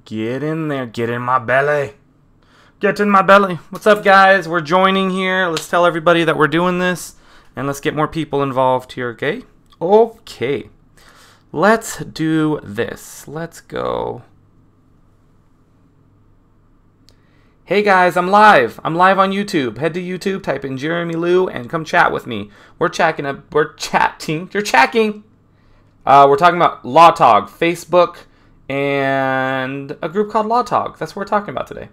Get in there. Get in my belly. Get in my belly. What's up, guys? We're joining here. Let's tell everybody that we're doing this. And let's get more people involved here, okay? Okay. Let's do this. Let's go. Hey guys, I'm live. I'm live on YouTube. Head to YouTube, type in JeramieLu, and come chat with me. We're chatting. You're chatting. We're talking about LawTog, Facebook, and a group called LawTog. That's what we're talking about today.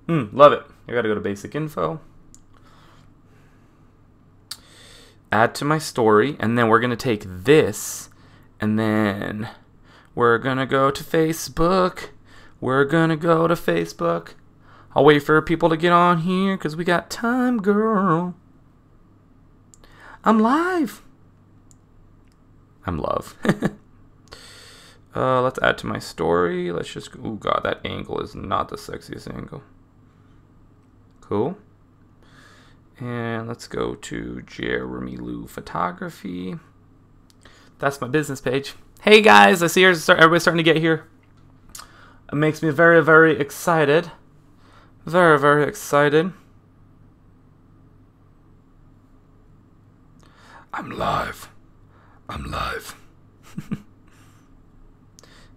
Love it. I gotta go to basic info. Add to my story, and then we're gonna take this, and then we're gonna go to Facebook. We're gonna go to Facebook. I'll wait for people to get on here because we got time, girl. I'm live. I'm love. Let's add to my story. Let's just go. Oh god, that angle is not the sexiest angle. Cool. And let's go to JeramieLu photography. That's my business page. Hey guys, I see everybody's starting to get here. It makes me very, very excited. Very, very excited. I'm live. I'm live.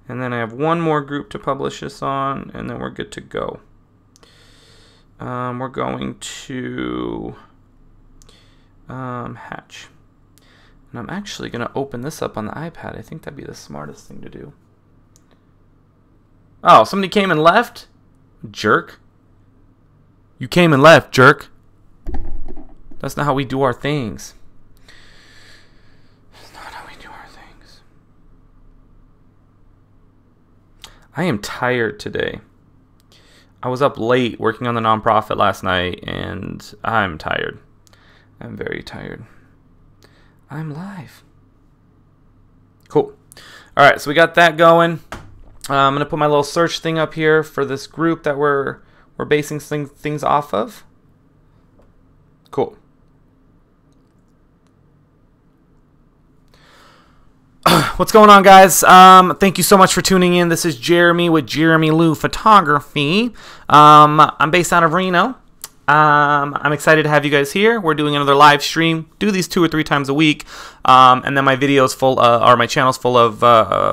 And then I have one more group to publish this on, and then we're good to go. We're going to Hatch. And I'm actually going to open this up on the iPad. I think that'd be the smartest thing to do. Oh, somebody came and left? Jerk. You came and left, jerk. That's not how we do our things. That's not how we do our things. I am tired today. I was up late working on the nonprofit last night, and I'm tired. I'm very tired. I'm live. Cool. All right, so we got that going. I'm gonna put my little search thing up here for this group that we're basing things off of. Cool. What's going on, guys? Thank you so much for tuning in. This is Jeramie with JeramieLu Photography. I'm based out of Reno. I'm excited to have you guys here. We're doing another live stream. Do these 2 or 3 times a week, and then my videos my channel's full of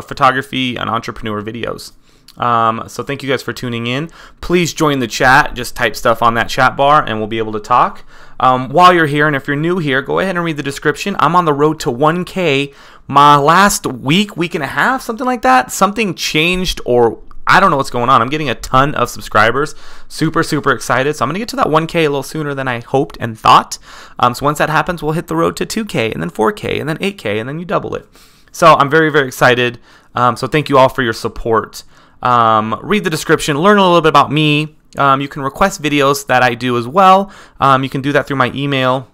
photography and entrepreneur videos. So thank you guys for tuning in. Please join the chat. Just type stuff on that chat bar, and we'll be able to talk. While you're here, and if you're new here, go ahead and read the description. I'm on the road to 1K. My last week and a half, something like that. Something changed, or I don't know what's going on. I'm getting a ton of subscribers. Super, super excited. So I'm going to get to that 1K a little sooner than I hoped and thought. So once that happens, we'll hit the road to 2K, and then 4K, and then 8K, and then you double it. So I'm very, very excited. So thank you all for your support. Read the description. Learn a little bit about me. You can request videos that I do as well. You can do that through my email.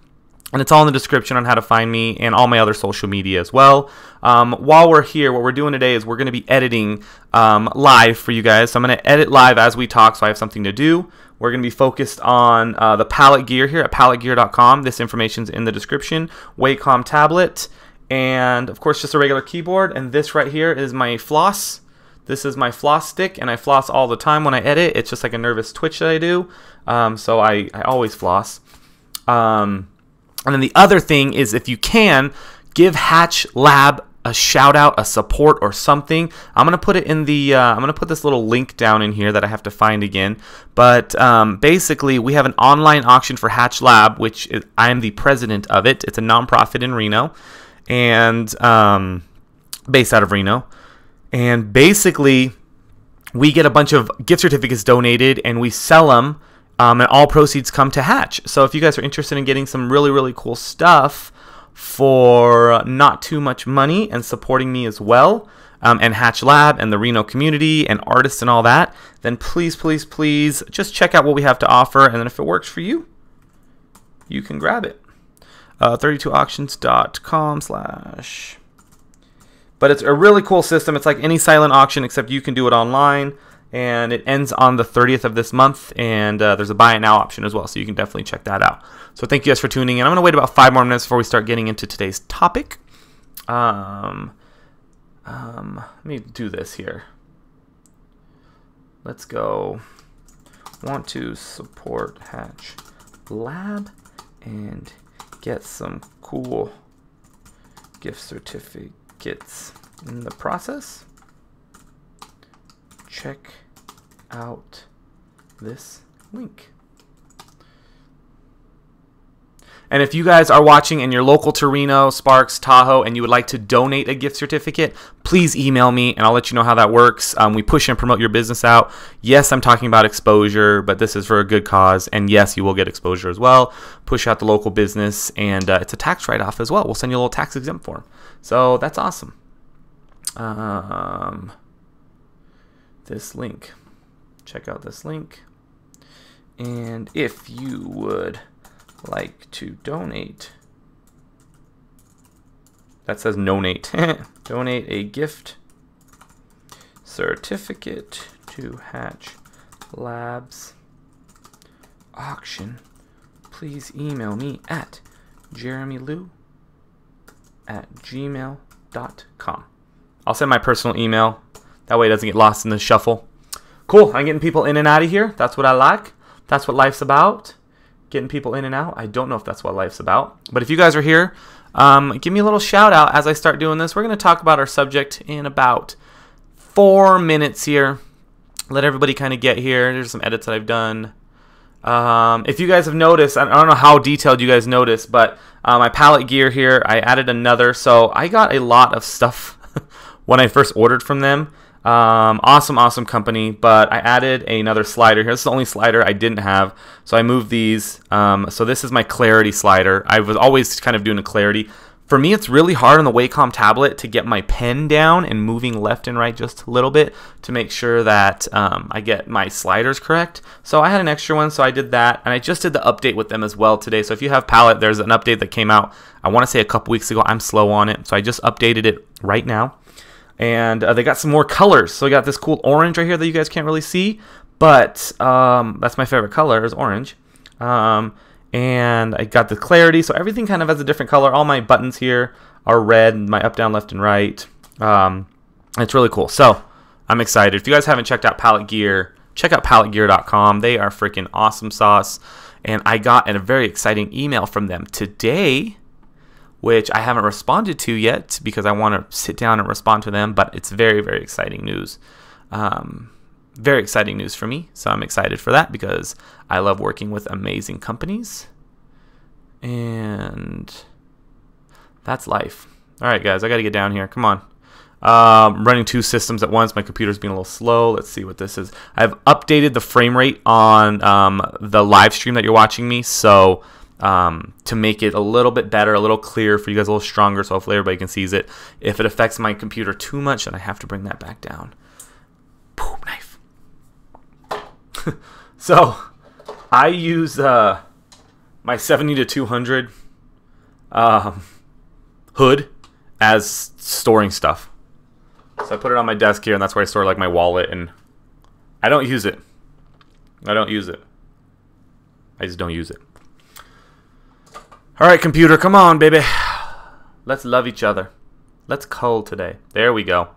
And it's all in the description on how to find me and all my other social media as well. While we're here, what we're doing today is we're going to be editing live for you guys. So I'm going to edit live as we talk, so I have something to do. We're going to be focused on the Pallet Gear here at palletgear.com. This information's in the description. Wacom tablet, and of course just a regular keyboard. And this right here is my floss. This is my floss stick, and I floss all the time when I edit. It's just like a nervous twitch that I do. So I always floss. And then the other thing is, if you can, give Hatch Lab a shout out, a support, or something. I'm gonna put it in the. I'm gonna put this little link down in here that I have to find again. But basically, we have an online auction for Hatch Lab, which is, I am the president of it. It's a nonprofit in Reno, and based out of Reno. And basically, we get a bunch of gift certificates donated, and we sell them. And all proceeds come to Hatch. So if you guys are interested in getting some really, really cool stuff for not too much money and supporting me as well, and Hatch Lab and the Reno community and artists and all that, then please, please, please just check out what we have to offer. And then if it works for you, you can grab it. 32auctions.com/ But it's a really cool system. It's like any silent auction, except you can do it online. And it ends on the 30th of this month, and there's a buy it now option as well, so you can definitely check that out. So thank you guys for tuning in. I'm going to wait about 5 more minutes before we start getting into today's topic. Let me do this here. Let's go. Want to support Hatch Lab and get some cool gift certificates in the process. Check out this link. And if you guys are watching and you're local to Reno, Sparks, Tahoe, and you would like to donate a gift certificate, please email me and I'll let you know how that works. We push and promote your business out. Yes, I'm talking about exposure, but this is for a good cause. And yes, you will get exposure as well. Push out the local business, and it's a tax write-off as well. We'll send you a little tax exempt form. So that's awesome. This link. Check out this link. And if you would like to donate, that says donate. Donate a gift certificate to Hatch Labs auction, please email me at JeramieLu@gmail.com. I'll send my personal email. That way it doesn't get lost in the shuffle. Cool. I'm getting people in and out of here. That's what I like. That's what life's about. Getting people in and out. I don't know if that's what life's about. But if you guys are here, give me a little shout out as I start doing this. We're going to talk about our subject in about 4 minutes here. Let everybody kind of get here. There's some edits that I've done. If you guys have noticed, I don't know how detailed you guys noticed, but my Pallet Gear here, I added another. So I got a lot of stuff when I first ordered from them. Awesome company, but I added another slider here. This is the only slider I didn't have, so I moved these. So this is my clarity slider. I was always kind of doing a clarity. For me, it's really hard on the Wacom tablet to get my pen down and moving left and right just a little bit to make sure that I get my sliders correct. So I had an extra one, so I did that, and I just did the update with them as well today. So if you have Pallet, there's an update that came out, I want to say a couple weeks ago. I'm slow on it, so I just updated it right now. And they got some more colors. So we got this cool orange right here that you guys can't really see, but that's my favorite color is orange. And I got the clarity, so everything kind of has a different color. All my buttons here are red, and my up, down, left, and right. It's really cool. So I'm excited. If you guys haven't checked out Pallet Gear, check out palletgear.com. They are freaking awesome sauce. And I got a very exciting email from them today, which I haven't responded to yet because I want to sit down and respond to them, but it's very exciting news. Very exciting news for me, so I'm excited for that because I love working with amazing companies, and that's life. All right, guys, I got to get down here. Come on. I'm running 2 systems at once. My computer's being a little slow. Let's see what this is. I've updated the frame rate on the live stream that you're watching me, so to make it a little bit better, a little clearer for you guys, a little stronger, so hopefully everybody can see it. If it affects my computer too much, then I have to bring that back down. Boom, knife. So I use my 70-200 hood as storing stuff. So I put it on my desk here, and that's where I store like my wallet, and I don't use it. I just don't use it. All right, computer, come on, baby. Let's love each other. Let's cull today. There we go.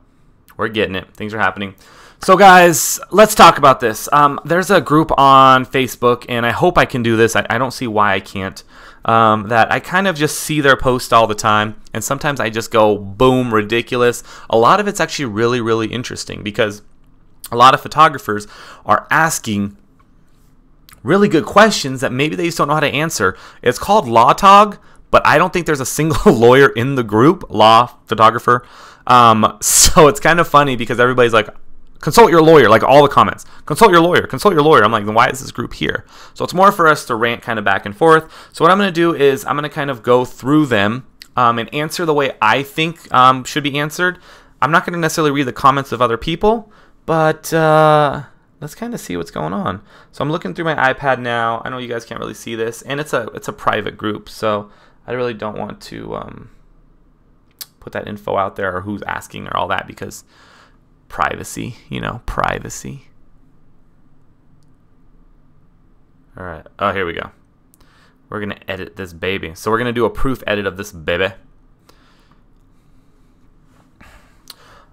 We're getting it. Things are happening. So, guys, let's talk about this. There's a group on Facebook, and I hope I can do this. I don't see why I can't. That I kind of just see their post all the time, and sometimes I just go, boom, ridiculous. A lot of it's actually really interesting because a lot of photographers are asking really good questions that maybe they just don't know how to answer. It's called LawTog, but I don't think there's a single lawyer in the group, law photographer. So it's kind of funny because everybody's like, consult your lawyer, like all the comments. Consult your lawyer, consult your lawyer. I'm like, then why is this group here? So it's more for us to rant kind of back and forth. So what I'm going to do is I'm going to kind of go through them and answer the way I think should be answered. I'm not going to necessarily read the comments of other people, but let's kind of see what's going on. So I'm looking through my iPad now. I know you guys can't really see this, and it's a private group, so I really don't want to put that info out there or who's asking or all that because privacy, you know, privacy. All right. Oh, here we go. We're going to edit this baby. So we're going to do a proof edit of this baby.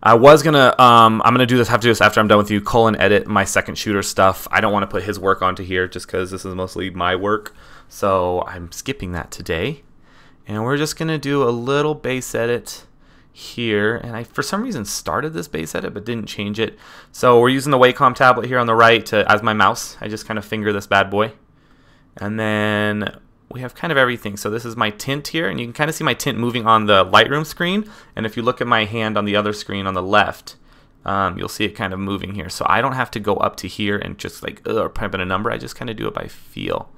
I'm gonna do this. Have to do this after I'm done with you. Edit my second shooter stuff. I don't want to put his work onto here just because this is mostly my work. So I'm skipping that today, and we're just gonna do a little base edit here. And I, for some reason, started this base edit but didn't change it. So we're using the Wacom tablet here on the right as my mouse. I just kind of finger this bad boy, and then we have kind of everything. So this is my tint here, and you can kind of see my tint moving on the Lightroom screen. And if you look at my hand on the other screen on the left, you'll see it kind of moving here. So I don't have to go up to here and just like or pipe in a number. I just kind of do it by feel.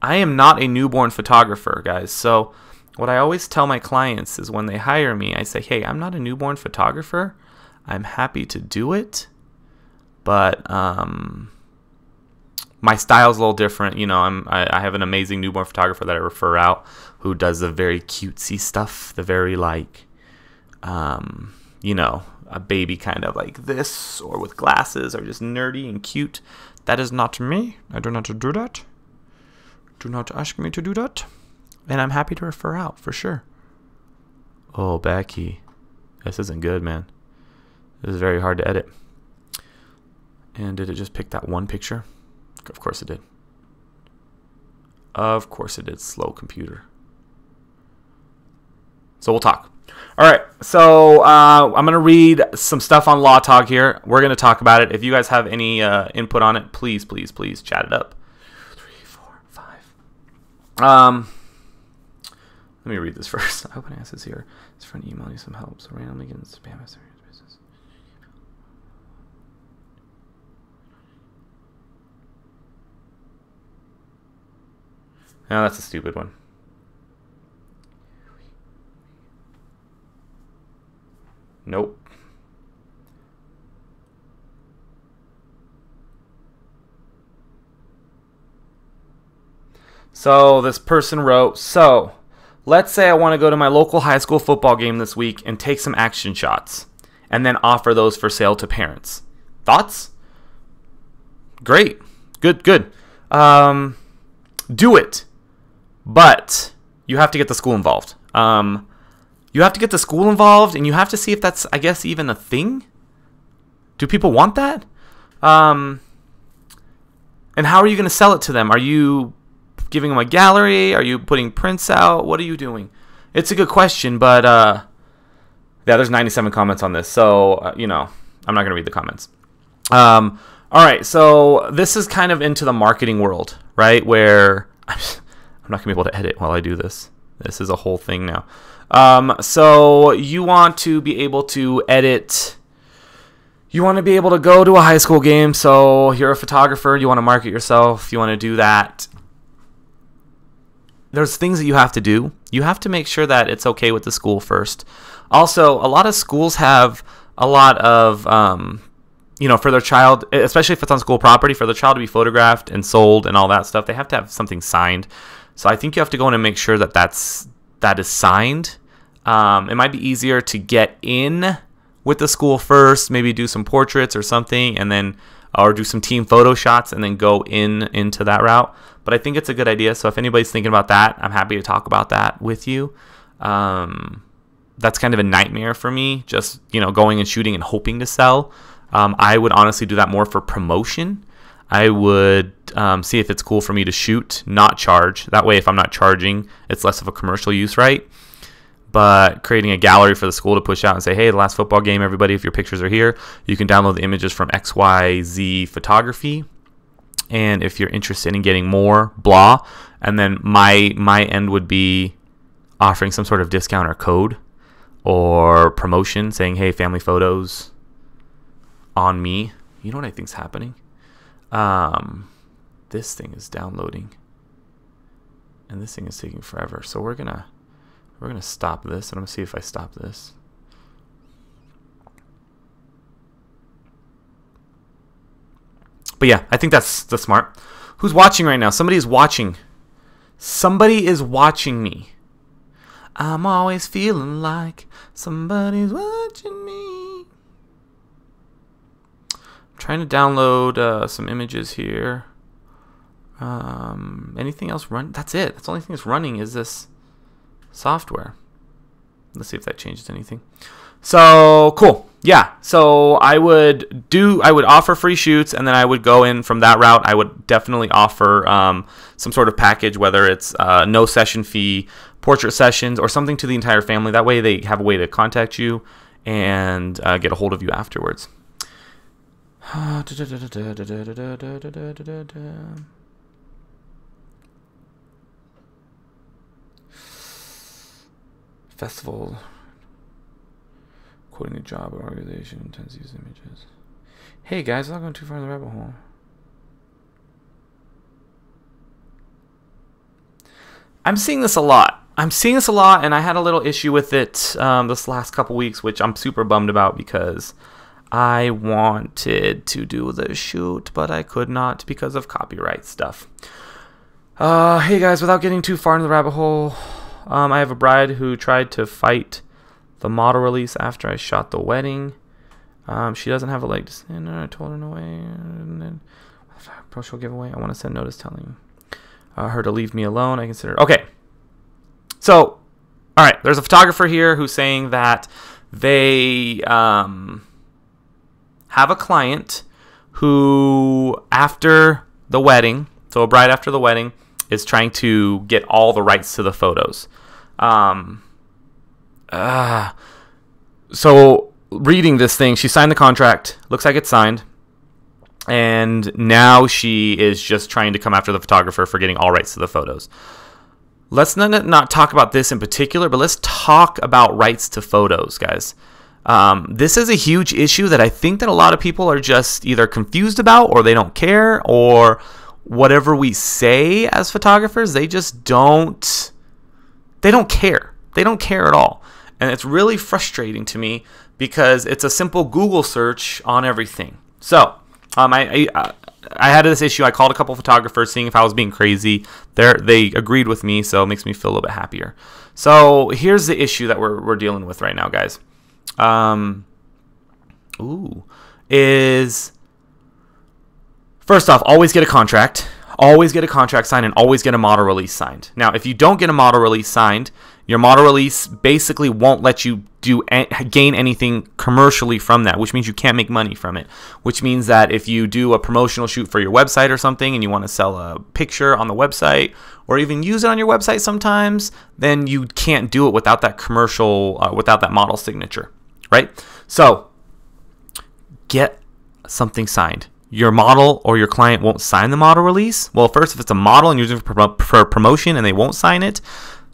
I am not a newborn photographer, guys. So what I always tell my clients is when they hire me, I say, hey, I'm not a newborn photographer. I'm happy to do it, but my style's a little different. You know, I have an amazing newborn photographer that I refer out who does the very cutesy stuff, the very like, you know, a baby kind of like this, or with glasses, or just nerdy and cute. That is not me. I do not do that. Do not ask me to do that. And I'm happy to refer out for sure. Oh, Becky, this isn't good, man. This is very hard to edit. And did it just pick that one picture? Of course it did. Of course it did. Slow computer. So we'll talk. All right. So I'm going to read some stuff on LawTog here. We're going to talk about it. If you guys have any input on it, please, please, please chat it up. 3, 4, 5. Let me read this first. I hope an answer is here. It's for an email. Need some help. So randomly getting spam messages. No, that's a stupid one. Nope. So this person wrote, so let's say I want to go to my local high school football game this week and take some action shots and then offer those for sale to parents. Thoughts? Great. Good, good. Do it. But you have to get the school involved. You have to get the school involved, and you have to see if that's, I guess, even a thing. Do people want that? And how are you going to sell it to them? Are you giving them a gallery? Are you putting prints out? What are you doing? It's a good question, but yeah, there's 97 comments on this, so you know, I'm not going to read the comments. All right, so this is kind of into the marketing world, right? Where I'm not going to be able to edit while I do this. This is a whole thing now. So you want to be able to edit. You want to be able to go to a high school game. So you're a photographer. You want to market yourself. You want to do that. There's things that you have to do. You have to make sure that it's okay with the school first. Also, a lot of schools have a lot of, you know, for their child, especially if it's on school property, for the child to be photographed and sold and all that stuff, they have to have something signed. So I think you have to go in and make sure that that is signed. It might be easier to get in with the school first, maybe do some portraits or something, and then or do some team photo shots and then go into that route. But I think it's a good idea. So if anybody's thinking about that, I'm happy to talk about that with you. That's kind of a nightmare for me, just, you know, going and shooting and hoping to sell. I would honestly do that more for promotion. I would see if it's cool for me to shoot, not charge. That way, if I'm not charging, it's less of a commercial use, right? But creating a gallery for the school to push out and say, hey, the last football game, everybody, if your pictures are here, you can download the images from XYZ Photography. And if you're interested in getting more, blah. And then my end would be offering some sort of discount or code or promotion saying, hey, family photos on me. You know what I think's happening? This thing is downloading. And this thing is taking forever. So we're gonna stop this, and I'm gonna see if I stop this. But yeah, I think that's smart. Who's watching right now? Somebody is watching. Somebody is watching me. I'm always feeling like somebody's watching me. I'm trying to download some images here. Anything else run? That's it. That's the only thing that's running is this software. Let's see if that changes anything. So cool. Yeah, so I would offer free shoots, and then I would go in from that route. I would definitely offer some sort of package, whether it's no session fee, portrait sessions, or something to the entire family. That way they have a way to contact you and get a hold of you afterwards. Festival. Quoting a job or organization intends to use images. Hey guys, I'm not going too far in the rabbit hole. I'm seeing this a lot. And I had a little issue with it this last couple weeks, which I'm super bummed about because I wanted to do the shoot, but I could not because of copyright stuff. Hey guys, without getting too far into the rabbit hole, I have a bride who tried to fight the model release after I shot the wedding. She doesn't have a leg to stand on. I told her no way. And then, partial giveaway. I want to send notice telling her to leave me alone. I consider. Okay. So, all right. There's a photographer here who's saying that they have a client who, after the wedding, so a bride after the wedding, is trying to get all the rights to the photos. So reading this thing, she signed the contract. Looks like it's signed. And now she is just trying to come after the photographer for getting all rights to the photos. Let's not talk about this in particular, but let's talk about rights to photos, guys. This is a huge issue that I think that a lot of people are just either confused about, or they don't care, or whatever we say as photographers, they just don't care. They don't care at all. And it's really frustrating to me because it's a simple Google search on everything. So I had this issue. I called a couple photographers seeing if I was being crazy. They agreed with me, so it makes me feel a little bit happier. So here's the issue that we're dealing with right now, guys. First off, always get a contract. Always get a contract signed and always get a model release signed. Now, if you don't get a model release signed, your model release basically won't let you gain anything commercially from that, which means you can't make money from it, which means that if you do a promotional shoot for your website or something and you want to sell a picture on the website or even use it on your website sometimes, then you can't do it without that commercial, without that model signature, right? So get something signed. Your model or your client won't sign the model release. Well, first, if it's a model and you're using it for promotion and they won't sign it,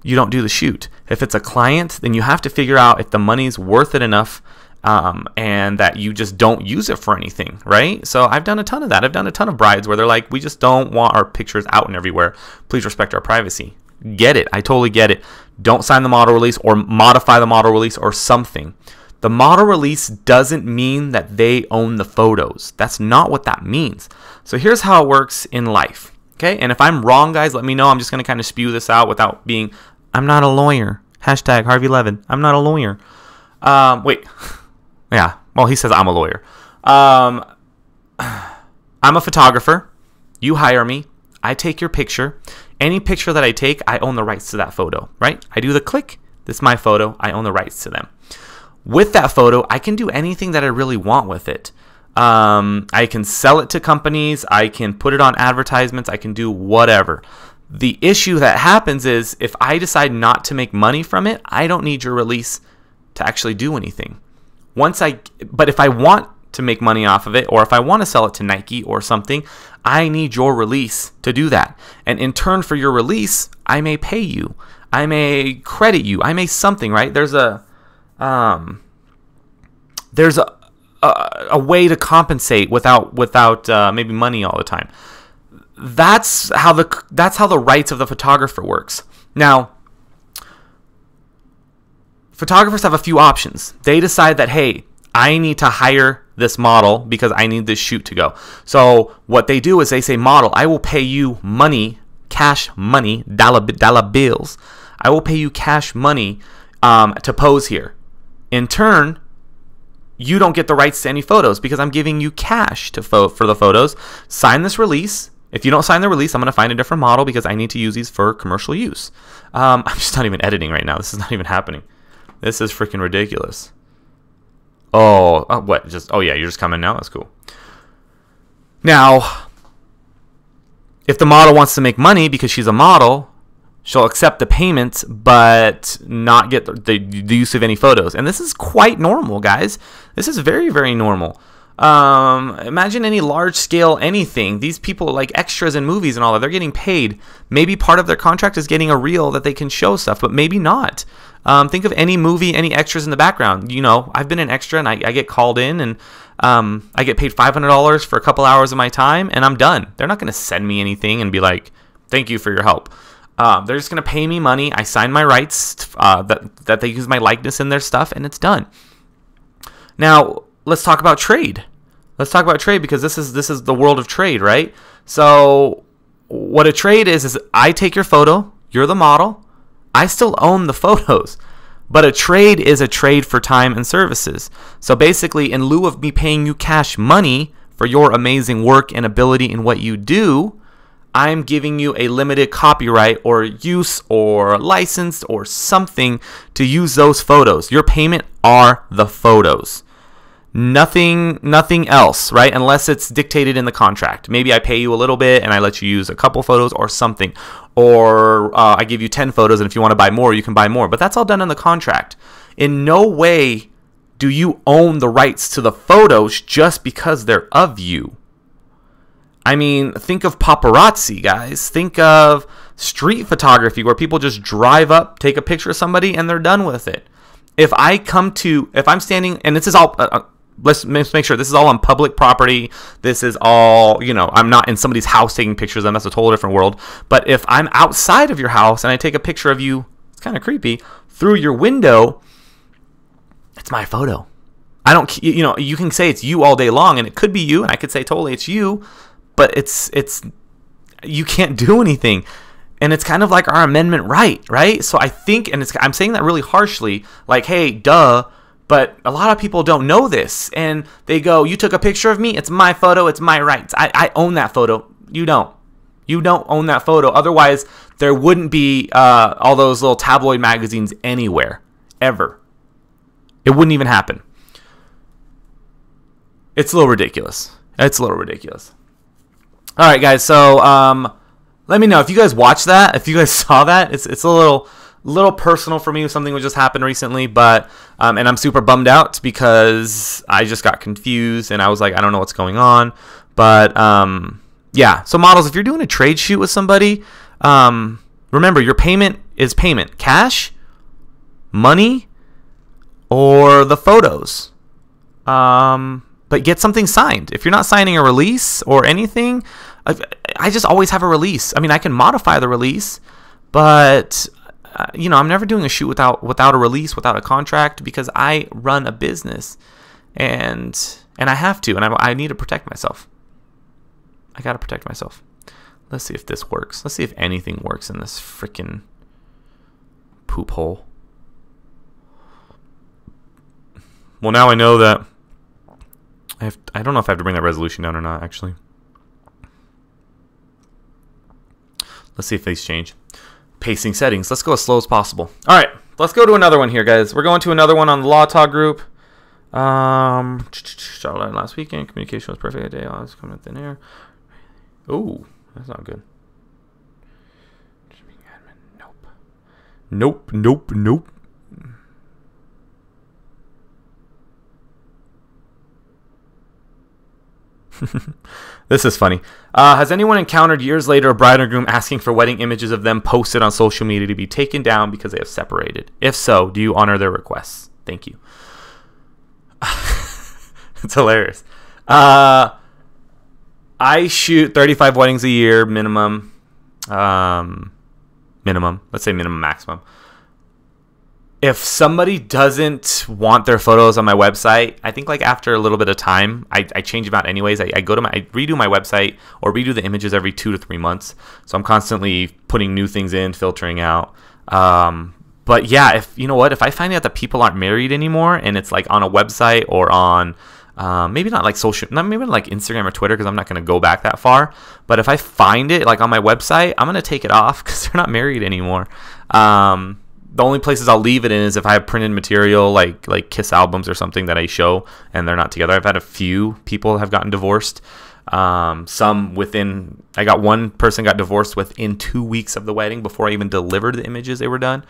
you don't do the shoot. If it's a client, then you have to figure out if the money's worth it enough and that you just don't use it for anything, right? So I've done a ton of that. I've done a ton of brides where they're like, we just don't want our pictures out and everywhere. Please respect our privacy. Get it. I totally get it. Don't sign the model release or modify the model release or something. The model release doesn't mean that they own the photos. That's not what that means. So here's how it works in life. Okay, and if I'm wrong, guys, let me know. I'm just going to kind of spew this out without being, I'm not a lawyer. Hashtag Harvey Levin. I'm not a lawyer. Wait. Yeah, well, he says I'm a lawyer. I'm a photographer. You hire me. I take your picture. Any picture that I take, I own the rights to that photo, right? I do the click. This is my photo. I own the rights to them. With that photo, I can do anything that I really want with it. I can sell it to companies. I can put it on advertisements. I can do whatever. The issue that happens is if I decide not to make money from it, I don't need your release to actually do anything. But if I want to make money off of it, or if I want to sell it to Nike or something, I need your release to do that. And in turn for your release, I may pay you. I may credit you. I may something, right? There's a way to compensate without maybe money all the time. That's how the rights of the photographer works. Now, photographers have a few options. They decide that, hey, I need to hire this model because I need this shoot to go. So what they do is they say, model, I will pay you money, cash money, dollar bills. I will pay you cash money to pose here. In turn, you don't get the rights to any photos because I'm giving you cash for the photos. Sign this release. If you don't sign the release, I'm going to find a different model because I need to use these for commercial use. I'm just not even editing right now. This is not even happening. This is freaking ridiculous. Oh, what? Just, oh yeah, you're just coming now? That's cool. Now, if the model wants to make money because she's a model, she'll accept the payments but not get the use of any photos. And this is quite normal, guys. This is very, very normal. Imagine any large scale anything. These people, like extras in movies and all that, they're getting paid. Maybe part of their contract is getting a reel that they can show stuff, but maybe not. Think of any movie, any extras in the background. You know, I've been an extra and I get called in and I get paid $500 for a couple hours of my time and I'm done. They're not going to send me anything and be like, thank you for your help. They're just going to pay me money. I sign my rights that they use my likeness in their stuff and it's done. Now, let's talk about trade. Let's talk about trade because this is the world of trade, right? So what a trade is I take your photo, you're the model, I still own the photos, but a trade is a trade for time and services. So basically, in lieu of me paying you cash money for your amazing work and ability in what you do, I'm giving you a limited copyright or use or license or something to use those photos. Your payment are the photos. Nothing else, right? Unless it's dictated in the contract. Maybe I pay you a little bit and I let you use a couple photos or something. Or I give you 10 photos and if you want to buy more, you can buy more. But that's all done in the contract. In no way do you own the rights to the photos just because they're of you. I mean, think of paparazzi, guys. Think of street photography where people just drive up, take a picture of somebody, and they're done with it. If I'm standing, and this is all, let's make sure this is all on public property. This is all, you know, I'm not in somebody's house taking pictures of them. That's a totally different world. But if I'm outside of your house and I take a picture of you, it's kind of creepy, through your window, it's my photo. I don't, you know, you can say it's you all day long, and it could be you, and I could say totally it's you, but it's you can't do anything. And it's kind of like our amendment right? So I think, and I'm saying that really harshly, like, hey, duh, but a lot of people don't know this. And they go, you took a picture of me, it's my photo, it's my rights. I own that photo. You don't. You don't own that photo. Otherwise, there wouldn't be all those little tabloid magazines anywhere, ever. It wouldn't even happen. It's a little ridiculous. It's a little ridiculous. All right, guys, so let me know if you guys watched that, if you guys saw that. It's a little personal for me. Something that just happened recently, but and I'm super bummed out because I just got confused and I was like, I don't know what's going on. But yeah, so models, if you're doing a trade shoot with somebody, remember your payment is payment, cash, money, or the photos. But get something signed. If you're not signing a release or anything, I just always have a release. I mean, I can modify the release, but you know, I'm never doing a shoot without a release, without a contract, because I run a business, and I have to, and I need to protect myself. I gotta protect myself. Let's see if this works. Let's see if anything works in this freaking poop hole. Well, now I know that I don't know if I have to bring that resolution down or not, actually. Let's see if these change. Pacing settings. Let's go as slow as possible. All right, let's go to another one here, guys. We're going to another one on the LawTog group. Started last weekend. Communication was perfect. A day I was coming in thin air. Ooh, that's not good. Nope. Nope. This is funny. Has anyone encountered years later a bride or groom asking for wedding images of them posted on social media to be taken down because they have separated? If so, do you honor their requests? Thank you. It's hilarious. I shoot 35 weddings a year minimum. Minimum. Let's say minimum, maximum. If somebody doesn't want their photos on my website, I think like after a little bit of time, I change them out anyways. I redo my website or redo the images every 2 to 3 months. So I'm constantly putting new things in, filtering out. But yeah, if you know what, if I find out that people aren't married anymore and it's like on a website or on maybe not like maybe like Instagram or Twitter, because I'm not going to go back that far. But if I find it like on my website, I'm going to take it off because they're not married anymore. The only places I'll leave it in is if I have printed material like Kiss albums or something that I show and they're not together. I've had a few people have gotten divorced. Some within, I got one person got divorced within 2 weeks of the wedding before I even delivered the images they were done.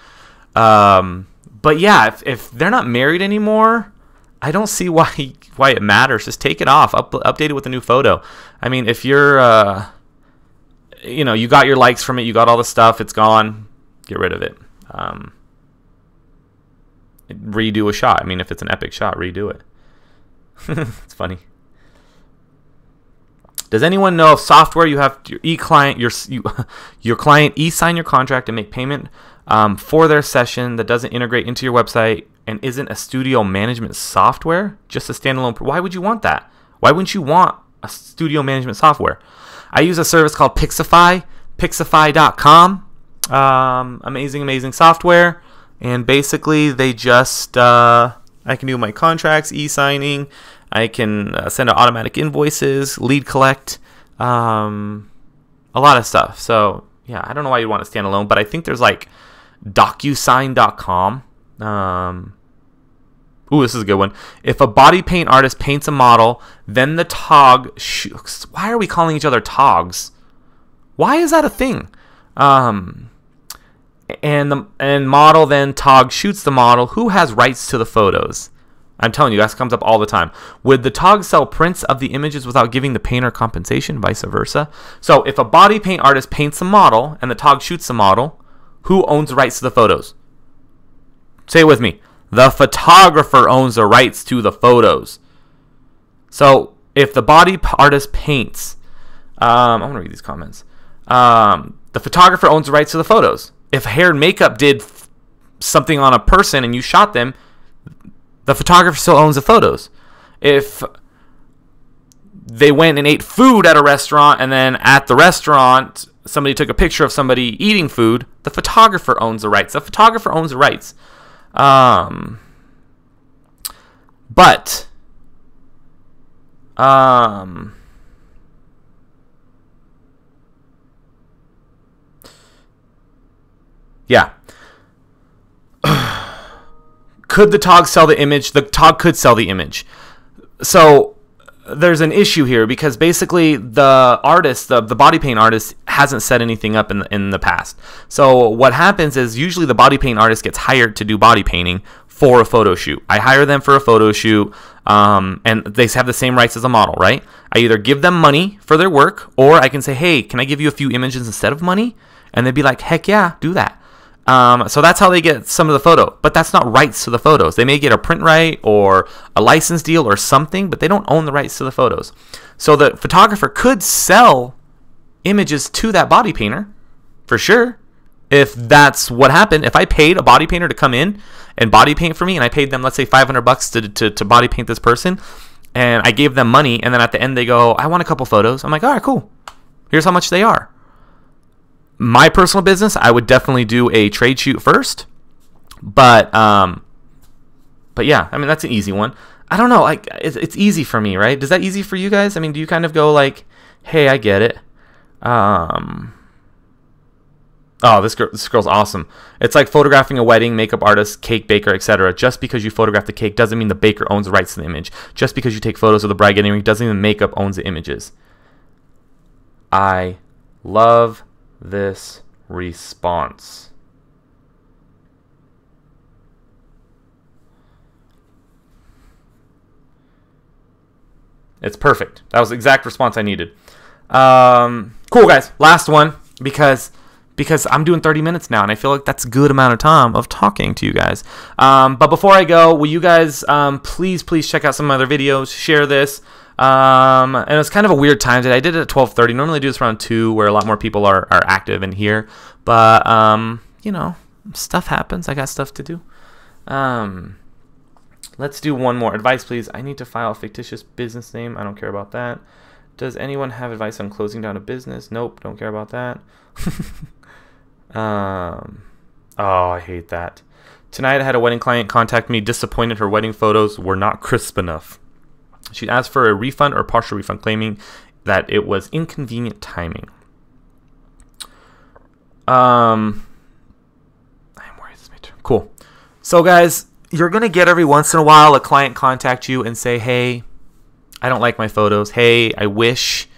But yeah, if they're not married anymore, I don't see why it matters. Just take it off, update it with a new photo. I mean, if you're, you got your likes from it, you got all the stuff, it's gone, get rid of it. Redo a shot. I mean, if it's an epic shot, redo it. It's funny. Does anyone know of software you have your e-client, your client e-sign your contract and make payment for their session that doesn't integrate into your website and isn't a studio management software, just a standalone? Why would you want that? Why wouldn't you want a studio management software? I use a service called Pixify, pixify.com. Amazing software. And basically they just, I can do my contracts, e-signing, I can send out automatic invoices, lead collect, a lot of stuff. So yeah, I don't know why you'd want to stand alone, but I think there's like DocuSign.com. Ooh, this is a good one. If a body paint artist paints a model, then the TOG shoots. Why are we calling each other TOGs? Why is that a thing? And model then TOG shoots the model. Who has rights to the photos? I'm telling you, that comes up all the time. Would the TOG sell prints of the images without giving the painter compensation, vice versa? So if a body paint artist paints a model and the TOG shoots the model, who owns the rights to the photos? Say it with me. The photographer owns the rights to the photos. So if the body artist paints, I want to read these comments. The photographer owns the rights to the photos. If hair and makeup did something on a person and you shot them, the photographer still owns the photos. If they went and ate food at a restaurant and then at the restaurant somebody took a picture of somebody eating food, the photographer owns the rights. The photographer owns the rights. Yeah. Could the TOG sell the image? The TOG could sell the image. So there's an issue here because basically the artist, the body paint artist, hasn't set anything up in the past. So what happens is usually the body paint artist gets hired to do body painting for a photo shoot. I hire them for a photo shoot, and they have the same rights as a model, right? I either give them money for their work, or I can say, hey, can I give you a few images instead of money? And they'd be like, heck yeah, do that. So that's how they get some of the photo, but that's not rights to the photos. They may get a print right or a license deal or something, but they don't own the rights to the photos. So the photographer could sell images to that body painter for sure. If that's what happened, if I paid a body painter to come in and body paint for me and I paid them, let's say $500 to body paint this person, and I gave them money, and then at the end they go, I want a couple photos. I'm like, all right, cool. Here's how much they are. My personal business, I would definitely do a trade shoot first, but yeah, I mean, that's an easy one. I don't know, like it's easy for me, right? Does that easy for you guys? I mean, do you kind of go like, hey, I get it. Oh, this girl's awesome. It's like photographing a wedding, makeup artist, cake baker, etc. Just because you photograph the cake doesn't mean the baker owns the rights to the image. Just because you take photos of the bride getting married doesn't mean the makeup owns the images. I love this response. It's perfect. That was the exact response I needed. Cool, guys. Last one, because I'm doing 30 minutes now, and I feel like that's a good amount of time of talking to you guys. But before I go, will you guys please check out some other videos, share this. And it was kind of a weird time today. I did it at 12:30. Normally I do this around 2, where a lot more people are active in here. But you know, stuff happens. I got stuff to do. Let's do one more. Advice, please. I need to file a fictitious business name. I don't care about that. Does anyone have advice on closing down a business? Nope, don't care about that. Oh, I hate that. Tonight I had a wedding client contact me, disappointed her wedding photos were not crisp enough. She asked for a refund or partial refund, claiming that it was inconvenient timing. I'm worried this may turn So guys, you're going to get every once in a while a client contact you and say, hey, I don't like my photos. Hey, I wish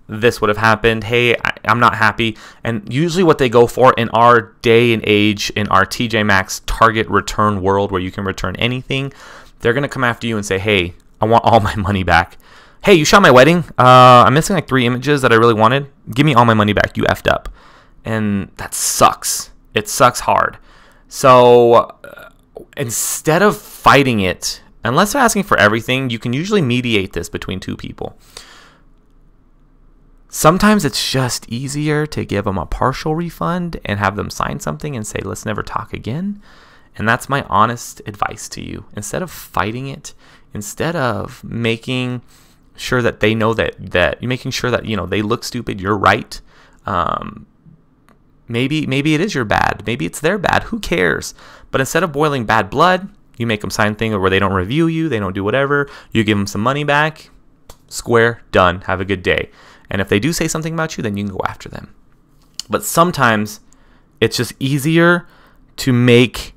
this would have happened. Hey, I'm not happy. And usually what they go for in our day and age, in our TJ Maxx target return world where you can return anything, they're going to come after you and say, hey, I want all my money back. Hey, you shot my wedding. I'm missing like 3 images that I really wanted. Give me all my money back. You effed up. And that sucks. It sucks hard. So instead of fighting it, unless they're asking for everything, you can usually mediate this between two people. Sometimes it's just easier to give them a partial refund and have them sign something and say, let's never talk again. And that's my honest advice to you. Instead of fighting it, instead of making sure that they know that you're making sure that, you know, they look stupid, you're right. Maybe it is your bad. Maybe it's their bad. Who cares? But instead of boiling bad blood, you make them sign things where they don't review you, they don't do whatever. You give them some money back. Square, done. Have a good day. And if they do say something about you, then you can go after them. But sometimes it's just easier to make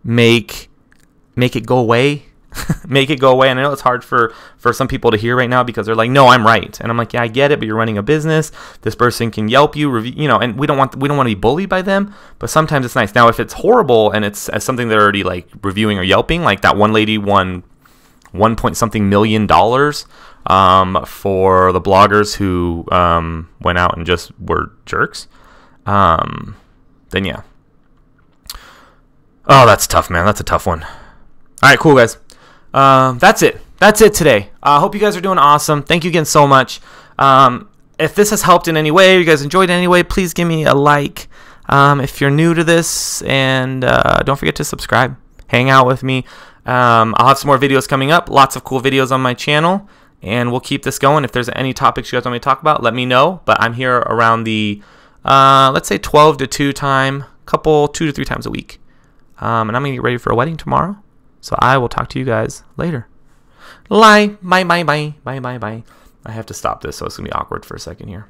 it go away. Make it go away. And I know it's hard for some people to hear right now because they're like, no, I'm right. And I'm like, yeah, I get it, but you're running a business. This person can Yelp you, review, you know, and we don't want to be bullied by them. But sometimes it's nice. Now, if it's horrible and it's as something they're already like reviewing or Yelping, like that one lady won $1 million for the bloggers who went out and just were jerks, then yeah. Oh, that's tough, man. That's a tough one. All right, cool, guys. That's it. That's it today. I hope you guys are doing awesome. Thank you again so much. If this has helped in any way, or you guys enjoyed it in any way, please give me a like. If you're new to this, and don't forget to subscribe. Hang out with me. I'll have some more videos coming up. Lots of cool videos on my channel, and we'll keep this going. If there's any topics you guys want me to talk about, let me know. But I'm here around the, let's say 12 to 2 time, 2 to 3 times a week. And I'm going to get ready for a wedding tomorrow. So I will talk to you guys later. Bye. I have to stop this, so it's going to be awkward for a second here.